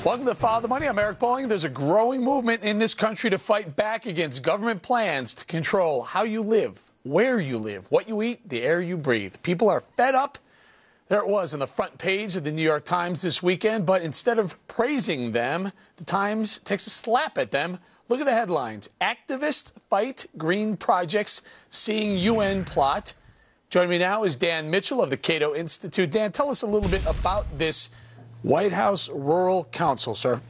Welcome to Follow the Money. I'm Eric Bolling. There's a growing movement in this country to fight back against government plans to control how you live, where you live, what you eat, the air you breathe. People are fed up. There it was on the front page of the New York Times this weekend, but instead of praising them, the Times takes a slap at them. Look at the headlines. Activists fight green projects, seeing UN plot. Joining me now is Dan Mitchell of the Cato Institute. Dan, tell us a little bit about this White House Rural Council, sir.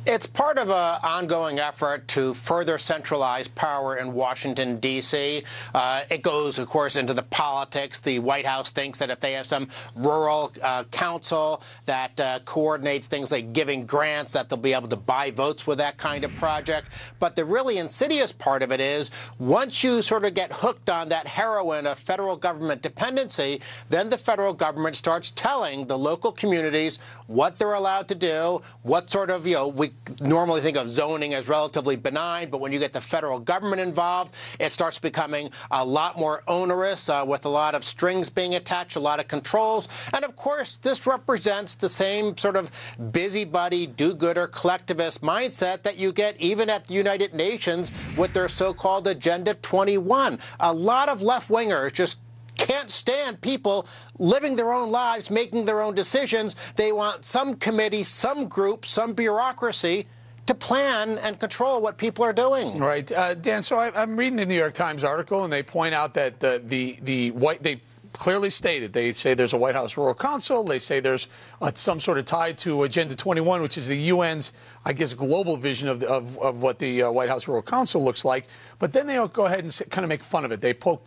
It's part of an ongoing effort to further centralize power in Washington, D.C. It goes, of course, into the politics. The White House thinks that if they have some rural council that coordinates things like giving grants, that they'll be able to buy votes with that kind of project. But the really insidious part of it is once you sort of get hooked on that heroin of federal government dependency, then the federal government starts telling the local communities what they're allowed to do, what sort of, we normally think of zoning as relatively benign, but when you get the federal government involved, it starts becoming a lot more onerous with a lot of strings being attached, a lot of controls. And of course, this represents the same sort of busybody, do-gooder, collectivist mindset that you get even at the United Nations with their so-called Agenda 21. A lot of left-wingers just can't stand people living their own lives, making their own decisions. They want some committee, some group, some bureaucracy to plan and control what people are doing. Right. Dan, so I'm reading the New York Times article, and they point out that they clearly stated, they say there's a White House Rural Council. They say there's some sort of tie to Agenda 21, which is the UN's, I guess, global vision of what the White House Rural Council looks like. But then they go ahead and kind of make fun of it. They poke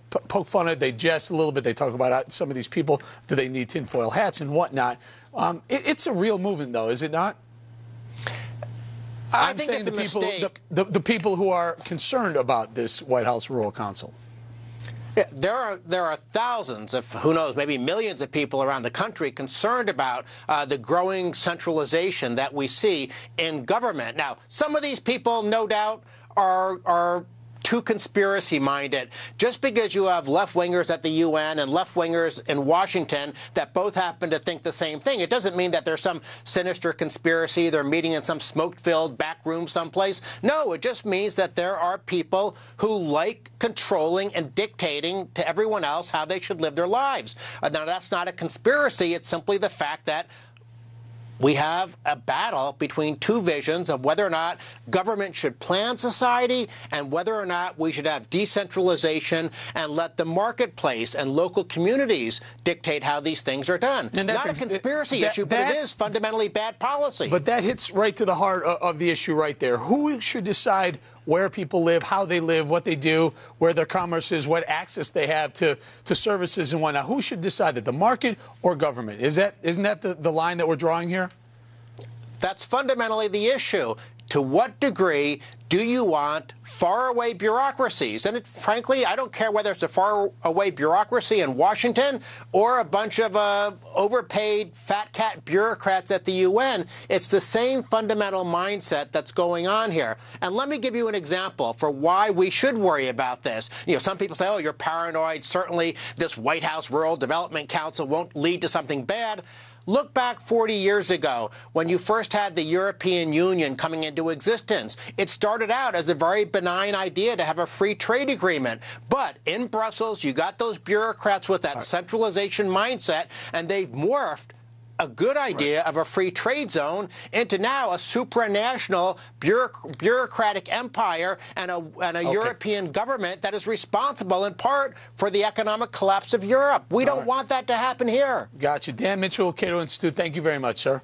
fun at it. They jest a little bit. They talk about some of these people. Do they need tinfoil hats and whatnot? It's a real movement, though, is it not? I think it's a mistake. The people who are concerned about this White House Rural Council. Yeah, there are thousands, if who knows, maybe millions of people around the country concerned about the growing centralization that we see in government. Now, some of these people, no doubt, are too conspiracy-minded. Just because you have left-wingers at the UN and left-wingers in Washington that both happen to think the same thing, it doesn't mean that there's some sinister conspiracy, they're meeting in some smoke-filled back room someplace. No, it just means that there are people who like controlling and dictating to everyone else how they should live their lives. Now, that's not a conspiracy. It's simply the fact that we have a battle between two visions of whether or not government should plan society and whether or not we should have decentralization and let the marketplace and local communities dictate how these things are done. And that's not a conspiracy issue, but it is fundamentally bad policy. But that hits right to the heart of the issue right there. Who should decide where people live, how they live, what they do, where their commerce is, what access they have to services and whatnot? Who should decide that, the market or government? Isn't that the line that we're drawing here? That's fundamentally the issue. To what degree do you want faraway bureaucracies? And frankly, I don't care whether it's a faraway bureaucracy in Washington or a bunch of overpaid fat cat bureaucrats at the UN. It's the same fundamental mindset that's going on here. And let me give you an example for why we should worry about this. Some people say, oh, you're paranoid. Certainly this White House Rural Development Council won't lead to something bad. Look back 40 years ago when you first had the European Union coming into existence. It started out as a very benign idea to have a free trade agreement. But in Brussels, you got those bureaucrats with that centralization mindset, and they've morphed a good idea of a free trade zone into now a supranational bureaucratic empire and a European government that is responsible in part for the economic collapse of Europe. We don't want that to happen here. Gotcha. Dan Mitchell, Cato Institute, thank you very much, sir.